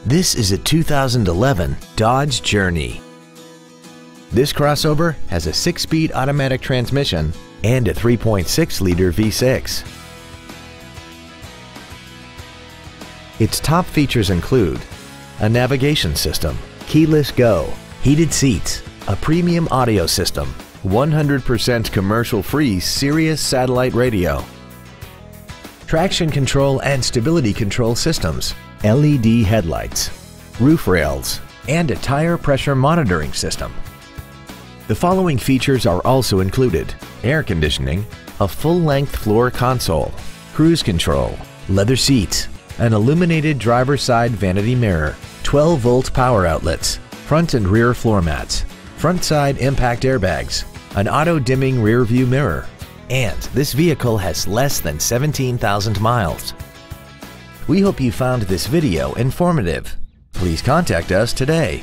This is a 2011 Dodge Journey. This crossover has a 6-speed automatic transmission and a 3.6-liter V6. Its top features include a navigation system, keyless go, heated seats, a premium audio system, 100% commercial-free Sirius satellite radio, traction control and stability control systems, LED headlights, roof rails, and a tire pressure monitoring system. The following features are also included: air conditioning, a full-length floor console, cruise control, leather seats, an illuminated driver's side vanity mirror, 12-volt power outlets, front and rear floor mats, front side impact airbags, an auto-dimming rear view mirror, and this vehicle has less than 17,000 miles. We hope you found this video informative. Please contact us today.